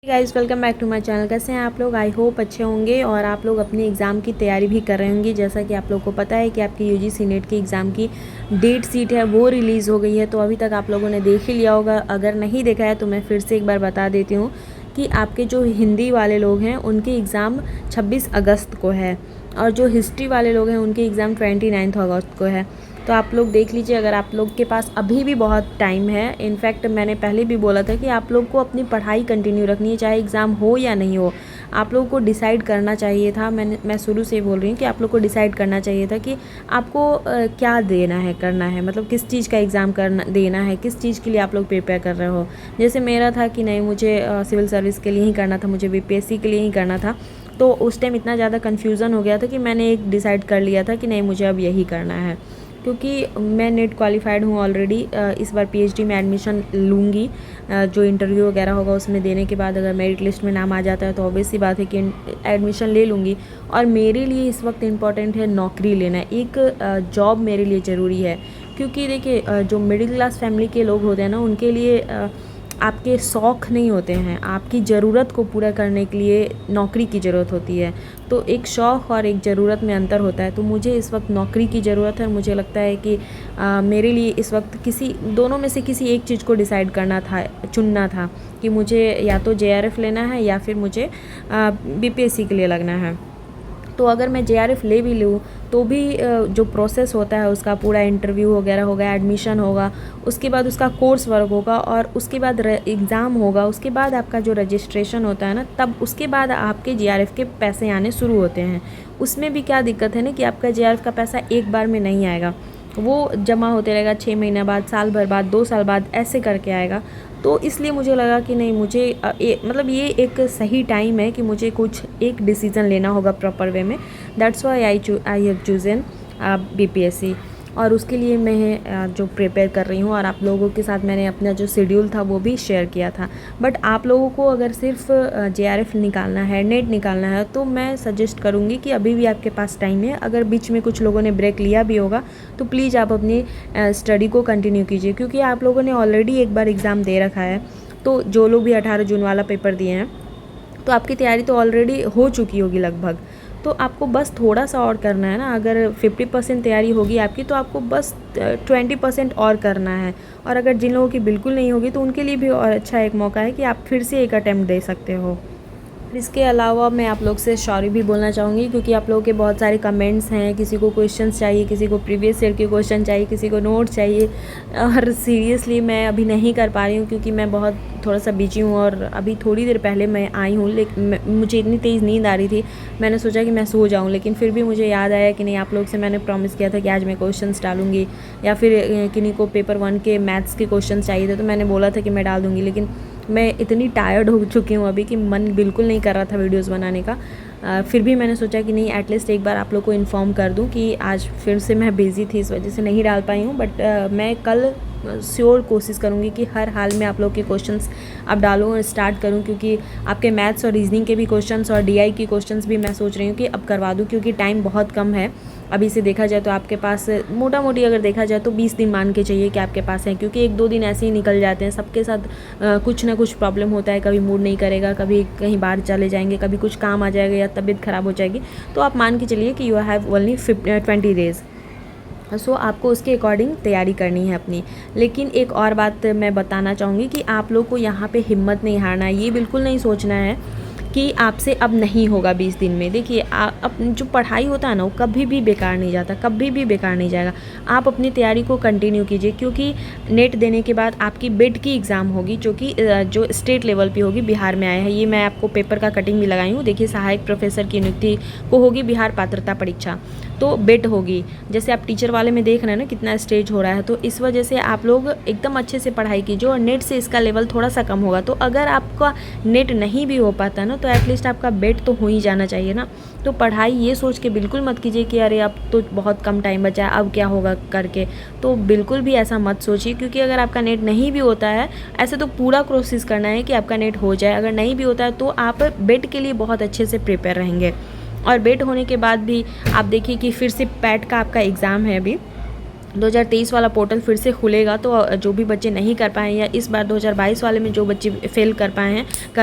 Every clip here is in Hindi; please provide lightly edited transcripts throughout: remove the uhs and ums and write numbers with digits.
Guys welcome back to my channel. कैसे हैं आप लोग? आई होप अच्छे होंगे और आप लोग अपनी एग्ज़ाम की तैयारी भी कर रहे होंगे। जैसा कि आप लोग को पता है कि आपकी यूजीसी नेट की एग्ज़ाम की डेट शीट है वो रिलीज़ हो गई है, तो अभी तक आप लोगों ने देख ही लिया होगा। अगर नहीं देखा है तो मैं फिर से एक बार बता देती हूँ कि आपके जो हिंदी वाले लोग हैं उनकी एग्ज़ाम 26 अगस्त को है और जो हिस्ट्री वाले लोग हैं उनकी एग्ज़ाम 29 अगस्त को है। तो आप लोग देख लीजिए, अगर आप लोग के पास अभी भी बहुत टाइम है। इनफैक्ट मैंने पहले भी बोला था कि आप लोग को अपनी पढ़ाई कंटिन्यू रखनी है, चाहे एग्ज़ाम हो या नहीं हो। आप लोगों को डिसाइड करना चाहिए था। मैं शुरू से बोल रही हूँ कि आप लोग को डिसाइड करना चाहिए था कि आपको क्या देना है, करना है, मतलब किस चीज़ का एग्ज़ाम करना देना है, किस चीज़ के लिए आप लोग प्रिपेयर कर रहे हो। जैसे मेरा था कि नहीं, मुझे सिविल सर्विस के लिए ही करना था, मुझे बीपीएससी के लिए ही करना था। तो उस टाइम इतना ज़्यादा कन्फ्यूज़न हो गया था कि मैंने एक डिसाइड कर लिया था कि नहीं, मुझे अब यही करना है। क्योंकि मैं नेट क्वालिफाइड हूँ ऑलरेडी। इस बार पीएचडी में एडमिशन लूँगी। जो इंटरव्यू वगैरह होगा उसमें देने के बाद अगर मेरिट लिस्ट में नाम आ जाता है तो ऑब्वियस सी बात है कि एडमिशन ले लूँगी। और मेरे लिए इस वक्त इम्पॉर्टेंट है नौकरी लेना। एक जॉब मेरे लिए ज़रूरी है, क्योंकि देखिए जो मिडिल क्लास फैमिली के लोग होते हैं ना, उनके लिए आपके शौक़ नहीं होते हैं, आपकी ज़रूरत को पूरा करने के लिए नौकरी की ज़रूरत होती है। तो एक शौक़ और एक ज़रूरत में अंतर होता है। तो मुझे इस वक्त नौकरी की ज़रूरत है और मुझे लगता है कि मेरे लिए इस वक्त किसी दोनों में से किसी एक चीज़ को डिसाइड करना था, चुनना था कि मुझे या तो जेआरएफ लेना है या फिर मुझे बीपीएससी के लिए लगना है। तो अगर मैं जेआरएफ ले भी लूँ तो भी जो प्रोसेस होता है उसका पूरा इंटरव्यू वगैरह होगा, एडमिशन होगा, उसके बाद उसका कोर्स वर्क होगा और उसके बाद एग्ज़ाम होगा, उसके बाद आपका जो रजिस्ट्रेशन होता है ना, तब उसके बाद आपके जेआरएफ के पैसे आने शुरू होते हैं। उसमें भी क्या दिक्कत है ना कि आपका जेआरएफ का पैसा एक बार में नहीं आएगा, वो जमा होते रहेगा 6 महीने बाद, साल भर बाद, 2 साल बाद, ऐसे करके आएगा। तो इसलिए मुझे लगा कि नहीं, मुझे मतलब ये एक सही टाइम है कि मुझे कुछ एक डिसीज़न लेना होगा प्रॉपर वे में। That's why I have chosen BPSC. और उसके लिए मैं जो प्रिपेयर कर रही हूँ और आप लोगों के साथ मैंने अपना जो शेड्यूल था वो भी शेयर किया था। बट आप लोगों को अगर सिर्फ जेआरएफ निकालना है, नेट निकालना है, तो मैं सजेस्ट करूँगी कि अभी भी आपके पास टाइम है। अगर बीच में कुछ लोगों ने ब्रेक लिया भी होगा तो प्लीज़ आप अपनी स्टडी को कंटिन्यू कीजिए, क्योंकि आप लोगों ने ऑलरेडी एक बार एग्ज़ाम दे रखा है। तो जो लोग भी 18 जून वाला पेपर दिए हैं तो आपकी तैयारी तो ऑलरेडी हो चुकी होगी लगभग। तो आपको बस थोड़ा सा और करना है ना। अगर 50% तैयारी होगी आपकी तो आपको बस 20% और करना है। और अगर जिन लोगों की बिल्कुल नहीं होगी तो उनके लिए भी और अच्छा एक मौका है कि आप फिर से एक अटैम्प्ट दे सकते हो। इसके अलावा मैं आप लोग से सॉरी भी बोलना चाहूँगी, क्योंकि आप लोगों के बहुत सारे कमेंट्स हैं। किसी को क्वेश्चंस चाहिए, किसी को प्रीवियस ईयर के क्वेश्चन चाहिए, किसी को नोट चाहिए। और सीरियसली मैं अभी नहीं कर पा रही हूँ क्योंकि मैं बहुत थोड़ा सा बिजी हूँ और अभी थोड़ी देर पहले मैं आई हूँ। लेकिन मुझे इतनी तेज़ नींद आ रही थी, मैंने सोचा कि मैं सो जाऊँ, लेकिन फिर भी मुझे याद आया कि नहीं, आप लोग से मैंने प्रॉमिस किया था कि आज मैं क्वेश्चंस डालूँगी। या फिर किन्हीं को पेपर 1 के मैथ्स के क्वेश्चन चाहिए थे तो मैंने बोला था कि मैं डाल दूँगी। लेकिन मैं इतनी टायर्ड हो चुकी हूँ अभी कि मन बिल्कुल नहीं कर रहा था वीडियोस बनाने का। फिर भी मैंने सोचा कि नहीं, एटलीस्ट एक बार आप लोग को इन्फॉर्म कर दूँ कि आज फिर से मैं बिज़ी थी, इस वजह से नहीं डाल पाई हूँ। बट मैं कल श्योर कोशिश करूँगी कि हर हाल में आप लोग के क्वेश्चंस अब डालूँ और स्टार्ट करूँ, क्योंकि आपके मैथ्स और रीजनिंग के भी क्वेश्चंस और डीआई की क्वेश्चंस भी मैं सोच रही हूँ कि अब करवा दूँ, क्योंकि टाइम बहुत कम है। अभी से देखा जाए तो आपके पास मोटा मोटी अगर देखा जाए तो 20 दिन मान के चाहिए कि आपके पास है, क्योंकि 1-2 दिन ऐसे ही निकल जाते हैं। सबके साथ कुछ ना कुछ प्रॉब्लम होता है, कभी मूड नहीं करेगा, कभी कहीं बाहर चले जाएंगे, कभी कुछ काम आ जाएगा या तबीयत ख़राब हो जाएगी। तो आप मान के चलिए कि यू हैव ओनली 20 डेज़। सो आपको उसके अकॉर्डिंग तैयारी करनी है अपनी। लेकिन एक और बात मैं बताना चाहूँगी कि आप लोग को यहाँ पे हिम्मत नहीं हारना है। ये बिल्कुल नहीं सोचना है कि आपसे अब नहीं होगा 20 दिन में। देखिए, अब जो पढ़ाई होता है ना, वो कभी भी बेकार नहीं जाता, कभी भी बेकार नहीं जाएगा। आप अपनी तैयारी को कंटिन्यू कीजिए, क्योंकि नेट देने के बाद आपकी बिड की एग्ज़ाम होगी, जो स्टेट लेवल पे होगी, बिहार में आया है। ये मैं आपको पेपर का कटिंग भी लगाई हूँ। देखिए, सहायक प्रोफेसर की नियुक्ति को होगी बिहार पात्रता परीक्षा, तो बिड होगी। जैसे आप टीचर वाले में देख रहे हैं ना कितना स्टेज हो रहा है, तो इस वजह से आप लोग एकदम अच्छे से पढ़ाई कीजिए और नेट से इसका लेवल थोड़ा सा कम होगा। तो अगर आपका नेट नहीं भी हो पाता ना, तो एटलीस्ट आपका बिड तो हो ही जाना चाहिए ना। तो पढ़ाई ये सोच के बिल्कुल मत कीजिए कि अरे अब तो बहुत कम टाइम बचा है, अब क्या होगा करके। तो बिल्कुल भी ऐसा मत सोचिए, क्योंकि अगर आपका नेट नहीं भी होता है, ऐसे तो पूरा कोशिश करना है कि आपका नेट हो जाए। अगर नहीं भी होता है तो आप बिड के लिए बहुत अच्छे से प्रिपेयर रहेंगे। और बिड होने के बाद भी आप देखिए कि फिर से पैट का आपका एग्ज़ाम है अभी, 2023 वाला पोर्टल फिर से खुलेगा, तो जो भी बच्चे नहीं कर पाए या इस बार 2022 वाले में जो बच्चे फेल कर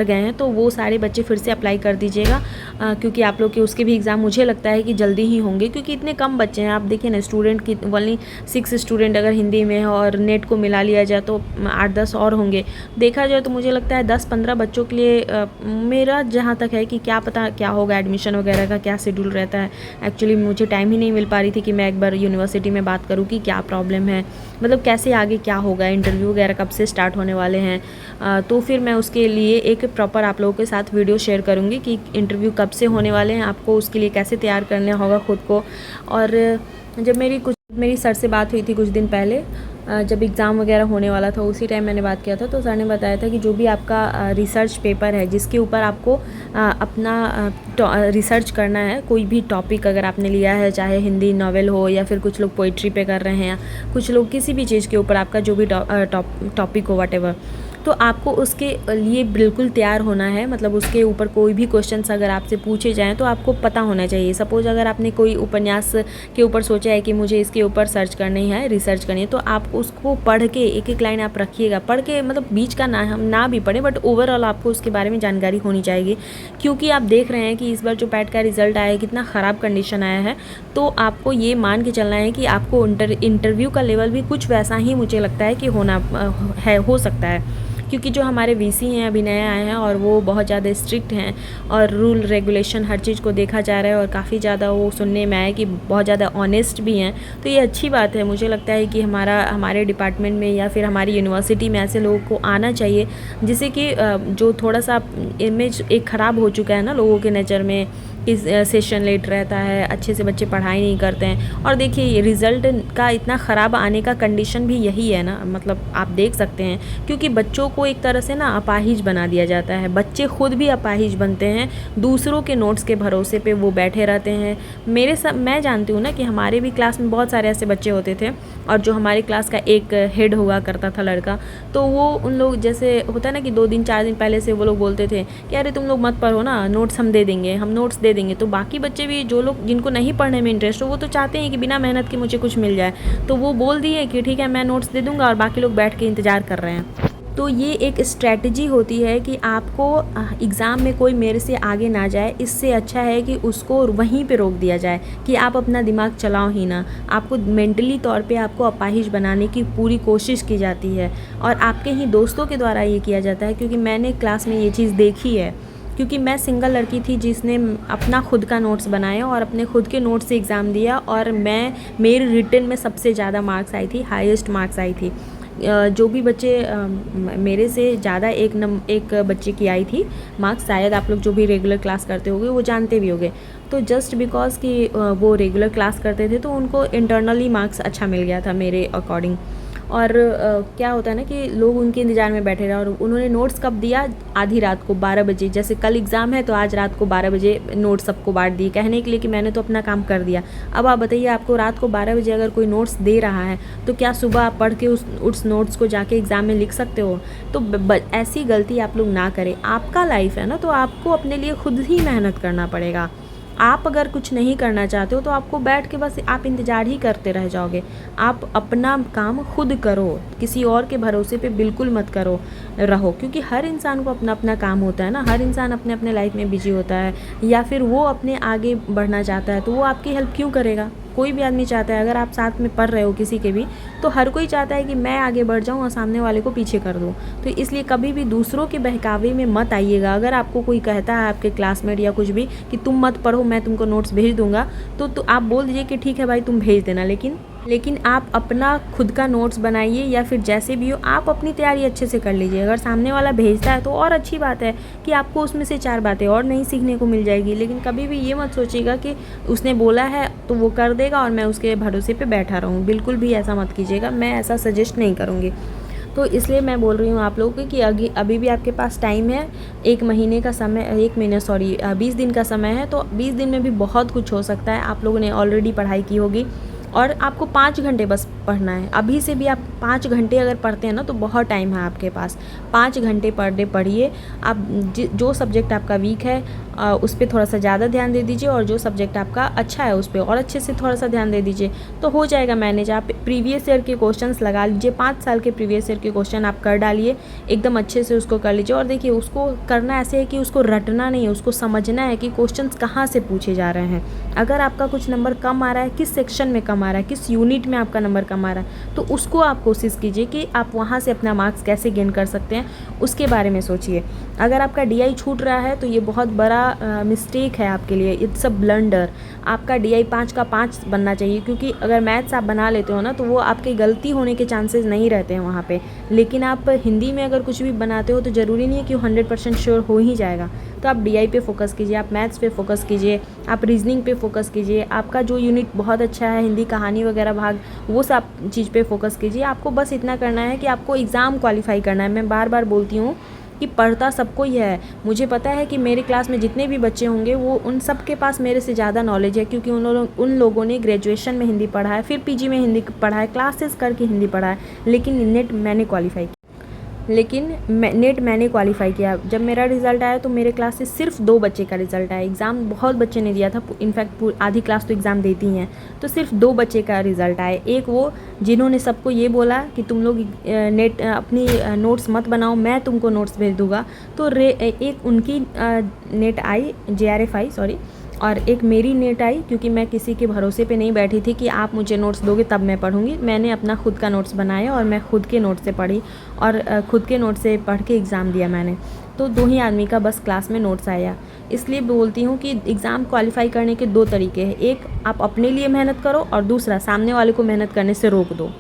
गए हैं, तो वो सारे बच्चे फिर से अप्लाई कर दीजिएगा, क्योंकि आप लोग के उसके भी एग्ज़ाम मुझे लगता है कि जल्दी ही होंगे, क्योंकि इतने कम बच्चे हैं। आप देखिए ना, स्टूडेंट की ओनली 6 स्टूडेंट अगर हिंदी में है और नेट को मिला लिया जाए तो 8-10 और होंगे। देखा जाए तो मुझे लगता है 10-15 बच्चों के लिए मेरा जहाँ तक है कि क्या पता क्या होगा, एडमिशन वगैरह का क्या शेड्यूल रहता है। एक्चुअली मुझे टाइम ही नहीं मिल पा रही थी कि मैं एक बार यूनिवर्सिटी में बात करूँ कि क्या प्रॉब्लम है, मतलब कैसे आगे क्या होगा, इंटरव्यू वगैरह कब से स्टार्ट होने वाले हैं। तो फिर मैं उसके लिए एक प्रॉपर आप लोगों के साथ वीडियो शेयर करूँगी कि इंटरव्यू कब से होने वाले हैं, आपको उसके लिए कैसे तैयार करना होगा खुद को। और जब मेरी सर से बात हुई थी कुछ दिन पहले, जब एग्ज़ाम वगैरह होने वाला था, उसी टाइम मैंने बात किया था, तो सर ने बताया था कि जो भी आपका रिसर्च पेपर है जिसके ऊपर आपको अपना रिसर्च करना है, कोई भी टॉपिक अगर आपने लिया है, चाहे हिंदी नॉवेल हो या फिर कुछ लोग पोइट्री पे कर रहे हैं, कुछ लोग किसी भी चीज़ के ऊपर आपका जो भी टॉपिक हो व्हाटएवर, तो आपको उसके लिए बिल्कुल तैयार होना है। मतलब उसके ऊपर कोई भी क्वेश्चंस अगर आपसे पूछे जाएँ तो आपको पता होना चाहिए। सपोज़ अगर आपने कोई उपन्यास के ऊपर सोचा है कि मुझे इसके ऊपर सर्च करनी है, रिसर्च करनी है, तो आप उसको पढ़ के एक एक लाइन आप रखिएगा। पढ़ के मतलब बीच का ना भी पढ़ें, बट ओवरऑल आपको उसके बारे में जानकारी होनी चाहिए, क्योंकि आप देख रहे हैं कि इस बार जो पैट का रिज़ल्ट आया है कितना ख़राब कंडीशन आया है। तो आपको ये मान के चलना है कि आपको इंटरव्यू का लेवल भी कुछ वैसा ही मुझे लगता है कि हो सकता है, क्योंकि जो हमारे वीसी हैं अभी नए आए हैं और वो बहुत ज़्यादा स्ट्रिक्ट हैं और रूल रेगुलेशन हर चीज़ को देखा जा रहा है, और काफ़ी ज़्यादा वो सुनने में आया कि बहुत ज़्यादा ऑनेस्ट भी हैं। तो ये अच्छी बात है। मुझे लगता है कि हमारे डिपार्टमेंट में या फिर हमारी यूनिवर्सिटी में ऐसे लोगों को आना चाहिए, जिससे कि जो थोड़ा सा इमेज एक ख़राब हो चुका है ना लोगों के नज़र में, कि सेशन लेट रहता है, अच्छे से बच्चे पढ़ाई नहीं करते हैं। और देखिए ये रिज़ल्ट का इतना ख़राब आने का कंडीशन भी यही है ना, मतलब आप देख सकते हैं, क्योंकि बच्चों को एक तरह से ना अपाहिज बना दिया जाता है। बच्चे खुद भी अपाहिज बनते हैं, दूसरों के नोट्स के भरोसे पे वो बैठे रहते हैं। मैं जानती हूँ ना कि हमारे भी क्लास में बहुत सारे ऐसे बच्चे होते थे, और जो हमारे क्लास का एक हेड हुआ करता था लड़का, तो वो उन लोग जैसे होता है ना कि 2 दिन 4 दिन पहले से वो लोग बोलते थे कि अरे तुम लोग मत पढ़ो ना, नोट्स हम दे देंगे, हम नोट्स दे देंगे। तो बाकी बच्चे भी जो लोग जिनको नहीं पढ़ने में इंटरेस्ट हो, वो तो चाहते हैं कि बिना मेहनत के मुझे कुछ मिल जाए, तो वो बोल दिए कि ठीक है मैं नोट्स दे दूँगा, और बाकी लोग बैठ के इंतज़ार कर रहे हैं। तो ये एक स्ट्रैटेजी होती है कि आपको एग्ज़ाम में कोई मेरे से आगे ना जाए, इससे अच्छा है कि उसको वहीं पे रोक दिया जाए कि आप अपना दिमाग चलाओ ही ना। आपको मेंटली तौर पे आपको अपाहिज बनाने की पूरी कोशिश की जाती है, और आपके ही दोस्तों के द्वारा ये किया जाता है, क्योंकि मैंने क्लास में ये चीज़ देखी है। क्योंकि मैं सिंगल लड़की थी जिसने अपना खुद का नोट्स बनाया और अपने खुद के नोट्स से एग्ज़ाम दिया, और मेरी रिटन में सबसे ज़्यादा मार्क्स आई थी, हाईएस्ट मार्क्स आई थी। जो भी बच्चे मेरे से ज़्यादा एक बच्चे की आई थी मार्क्स, शायद आप लोग जो भी रेगुलर क्लास करते होंगे वो जानते भी होंगे। तो जस्ट बिकॉज़ कि वो रेगुलर क्लास करते थे तो उनको इंटरनली मार्क्स अच्छा मिल गया था मेरे अकॉर्डिंग। और क्या होता है ना कि लोग उनके इंतज़ार में बैठे रहे, और उन्होंने नोट्स कब दिया, आधी रात को 12 बजे। जैसे कल एग्ज़ाम है तो आज रात को 12 बजे नोट्स सबको बांट दिए, कहने के लिए कि मैंने तो अपना काम कर दिया। अब आप बताइए, आपको रात को 12 बजे अगर कोई नोट्स दे रहा है तो क्या सुबह आप पढ़ के उस नोट्स को जाके एग्ज़ाम में लिख सकते हो? तो ऐसी गलती आप लोग ना करें। आपका लाइफ है ना, तो आपको अपने लिए खुद ही मेहनत करना पड़ेगा। आप अगर कुछ नहीं करना चाहते हो तो आपको बैठ के बस आप इंतज़ार ही करते रह जाओगे। आप अपना काम खुद करो, किसी और के भरोसे पे बिल्कुल मत रहो, क्योंकि हर इंसान को अपना अपना काम होता है ना, हर इंसान अपने अपने लाइफ में बिजी होता है, या फिर वो अपने आगे बढ़ना चाहता है, तो वो आपकी हेल्प क्यों करेगा? कोई भी आदमी चाहता है, अगर आप साथ में पढ़ रहे हो किसी के भी, तो हर कोई चाहता है कि मैं आगे बढ़ जाऊं और सामने वाले को पीछे कर दूं। तो इसलिए कभी भी दूसरों के बहकावे में मत आइएगा। अगर आपको कोई कहता है, आपके क्लासमेट या कुछ भी, कि तुम मत पढ़ो, मैं तुमको नोट्स भेज दूंगा, तो आप बोल दीजिए कि ठीक है भाई तुम भेज देना, लेकिन आप अपना खुद का नोट्स बनाइए, या फिर जैसे भी हो आप अपनी तैयारी अच्छे से कर लीजिए। अगर सामने वाला भेजता है तो और अच्छी बात है कि आपको उसमें से 4 बातें और नई सीखने को मिल जाएगी, लेकिन कभी भी ये मत सोचिएगा कि उसने बोला है तो वो कर देगा और मैं उसके भरोसे पे बैठा रहूँ। बिल्कुल भी ऐसा मत कीजिएगा, मैं ऐसा सजेस्ट नहीं करूँगी। तो इसलिए मैं बोल रही हूँ आप लोगों को कि अभी भी आपके पास टाइम है, 1 महीने 20 दिन का समय है, तो 20 दिन में भी बहुत कुछ हो सकता है। आप लोगों ने ऑलरेडी पढ़ाई की होगी, और आपको 5 घंटे बस पढ़ना है। अभी से भी आप 5 घंटे अगर पढ़ते हैं ना तो बहुत टाइम है आपके पास। 5 घंटे पर डे पढ़िए। आप जो सब्जेक्ट आपका वीक है उस पर थोड़ा सा ज़्यादा ध्यान दे दीजिए, और जो सब्जेक्ट आपका अच्छा है उस पर और अच्छे से थोड़ा सा ध्यान दे दीजिए, तो हो जाएगा मैनेज। आप प्रीवियस ईयर के क्वेश्चंस लगा लीजिए, 5 साल के प्रीवियस ईयर के क्वेश्चन आप कर डालिए, एकदम अच्छे से उसको कर लीजिए। और देखिए उसको करना ऐसे है कि उसको रटना नहीं है, उसको समझना है कि क्वेश्चंस कहाँ से पूछे जा रहे हैं। अगर आपका कुछ नंबर कम आ रहा है, किस सेक्शन में कम आ रहा है, किस यूनिट में आपका नंबर कम आ रहा है, तो उसको आप कोशिश कीजिए कि आप वहाँ से अपना मार्क्स कैसे गेन कर सकते हैं, उसके बारे में सोचिए। अगर आपका DI छूट रहा है तो ये बहुत बड़ा मिस्टेक है आपके लिए, इट्स अ ब्लंडर। आपका DI 5 का 5 बनना चाहिए, क्योंकि अगर मैथ्स आप बना लेते हो ना तो वो आपकी गलती होने के चांसेस नहीं रहते हैं वहाँ पे। लेकिन आप हिंदी में अगर कुछ भी बनाते हो तो ज़रूरी नहीं है कि 100% श्योर हो ही जाएगा। तो आप DI पे फोकस कीजिए, आप मैथ्स पे फोकस कीजिए, आप रीजनिंग पे फोकस कीजिए। आपका जो यूनिट बहुत अच्छा है, हिंदी कहानी वगैरह भाग, वो सब चीज़ पे फोकस कीजिए। आपको बस इतना करना है कि आपको एग्ज़ाम क्वालिफाई करना है। मैं बार बार बोलती हूँ कि पढ़ता सबको ही है। मुझे पता है कि मेरे क्लास में जितने भी बच्चे होंगे वो उन सब के पास मेरे से ज़्यादा नॉलेज है, क्योंकि उन लोगों ने ग्रेजुएशन में हिंदी पढ़ा है, फिर PG में हिंदी पढ़ा है, क्लासेस करके हिंदी पढ़ा है। लेकिन नेट मैंने क्वालिफ़ाई किया। जब मेरा रिज़ल्ट आया तो मेरे क्लास से सिर्फ 2 बच्चे का रिज़ल्ट आया। एग्ज़ाम बहुत बच्चे ने दिया था, इनफैक्ट आधी क्लास तो एग्ज़ाम देती हैं, तो सिर्फ 2 बच्चे का रिज़ल्ट आया। एक वो जिन्होंने सबको ये बोला कि तुम लोग अपनी नोट्स मत बनाओ, मैं तुमको नोट्स भेज दूँगा, तो एक उनकी नेट आई, JRF आई, सॉरी, और एक मेरी नेट आई, क्योंकि मैं किसी के भरोसे पे नहीं बैठी थी कि आप मुझे नोट्स दोगे तब मैं पढ़ूंगी। मैंने अपना खुद का नोट्स बनाया और मैं खुद के नोट से पढ़ी, और खुद के नोट से पढ़ के एग्ज़ाम दिया मैंने। तो 2 ही आदमी का बस क्लास में नोट्स आया। इसलिए बोलती हूँ कि एग्ज़ाम क्वालिफ़ाई करने के 2 तरीके हैं। एक, आप अपने लिए मेहनत करो, और दूसरा, सामने वाले को मेहनत करने से रोक दो।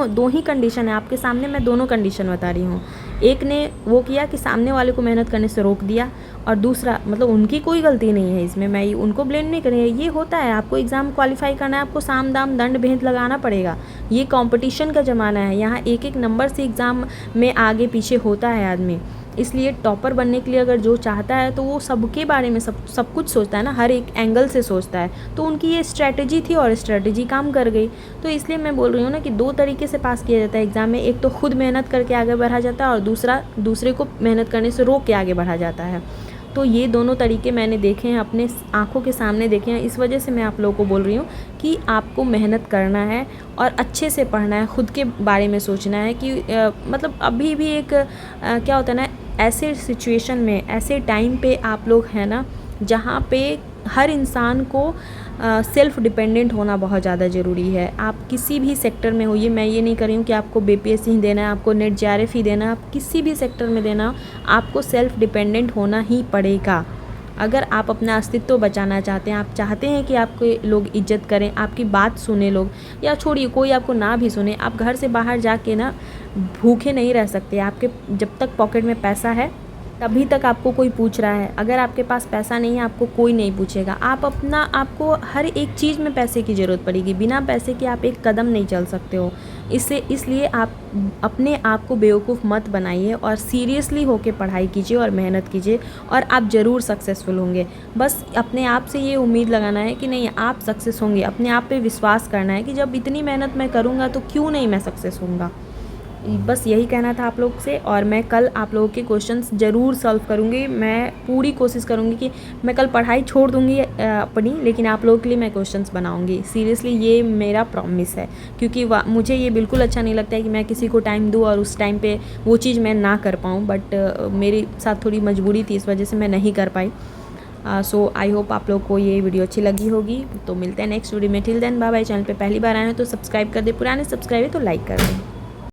दो ही कंडीशन है आपके सामने, मैं दोनों कंडीशन बता रही हूँ। एक ने वो किया कि सामने वाले को मेहनत करने से रोक दिया, और दूसरा, मतलब उनकी कोई गलती नहीं है इसमें, मैं उनको ब्लेम नहीं कर रही। ये होता है, आपको एग्ज़ाम क्वालिफ़ाई करना है, आपको साम दाम दंड भेद लगाना पड़ेगा। ये कंपटीशन का ज़माना है, यहाँ एक एक नंबर से एग्ज़ाम में आगे पीछे होता है आदमी। इसलिए टॉपर बनने के लिए अगर जो चाहता है तो वो सबके बारे में सब कुछ सोचता है ना, हर एक एंगल से सोचता है। तो उनकी ये स्ट्रैटेजी थी और स्ट्रैटेजी काम कर गई। तो इसलिए मैं बोल रही हूँ ना कि 2 तरीके से पास किया जाता है एग्ज़ाम में। एक तो खुद मेहनत करके आगे बढ़ा जाता है, और दूसरे को मेहनत करने से रोक के आगे बढ़ा जाता है। तो ये दोनों तरीके मैंने देखे हैं, अपने आँखों के सामने देखे हैं। इस वजह से मैं आप लोगों को बोल रही हूँ कि आपको मेहनत करना है और अच्छे से पढ़ना है, खुद के बारे में सोचना है कि मतलब अभी भी एक क्या होता है ना, ऐसे सिचुएशन में, ऐसे टाइम पे आप लोग हैं ना जहाँ पे हर इंसान को सेल्फ़ डिपेंडेंट होना बहुत ज़्यादा ज़रूरी है। आप किसी भी सेक्टर में होइए, मैं ये नहीं कर रही हूँ कि आपको BPSC ही देना है, आपको नेट JRF ही देना है। आप किसी भी सेक्टर में देना, आपको सेल्फ़ डिपेंडेंट होना ही पड़ेगा। अगर आप अपना अस्तित्व बचाना चाहते हैं, आप चाहते हैं कि आपके लोग इज्जत करें, आपकी बात सुने लोग, या छोड़िए कोई आपको ना भी सुने, आप घर से बाहर जाके ना भूखे नहीं रह सकते। आपके जब तक पॉकेट में पैसा है तभी तक आपको कोई पूछ रहा है। अगर आपके पास पैसा नहीं है, आपको कोई नहीं पूछेगा। आपको हर एक चीज़ में पैसे की ज़रूरत पड़ेगी, बिना पैसे के आप एक कदम नहीं चल सकते हो। इसलिए आप अपने आप को बेवकूफ़ मत बनाइए, और सीरियसली होके पढ़ाई कीजिए और मेहनत कीजिए, और आप ज़रूर सक्सेसफुल होंगे। बस अपने आप से ये उम्मीद लगाना है कि नहीं, आप सक्सेस होंगे। अपने आप पे विश्वास करना है कि जब इतनी मेहनत मैं करूँगा तो क्यों नहीं मैं सक्सेस होऊंगा। बस यही कहना था आप लोग से, और मैं कल आप लोगों के क्वेश्चंस ज़रूर सॉल्व करूँगी। मैं पूरी कोशिश करूँगी कि मैं कल पढ़ाई छोड़ दूँगी अपनी, लेकिन आप लोगों के लिए मैं क्वेश्चंस बनाऊँगी। सीरियसली ये मेरा प्रॉमिस है, क्योंकि मुझे ये बिल्कुल अच्छा नहीं लगता है कि मैं किसी को टाइम दूँ और उस टाइम पे वो चीज़ मैं ना कर पाऊँ। बट मेरे साथ थोड़ी मजबूरी थी, इस वजह से मैं नहीं कर पाई। सो आई होप आप लोग को ये वीडियो अच्छी लगी होगी। तो मिलते हैं नेक्स्ट वीडियो में। Till then bye bye. Channel पे पहली बार आए हैं तो सब्सक्राइब कर दे, पुराने सब्सक्राइब है तो लाइक कर दें।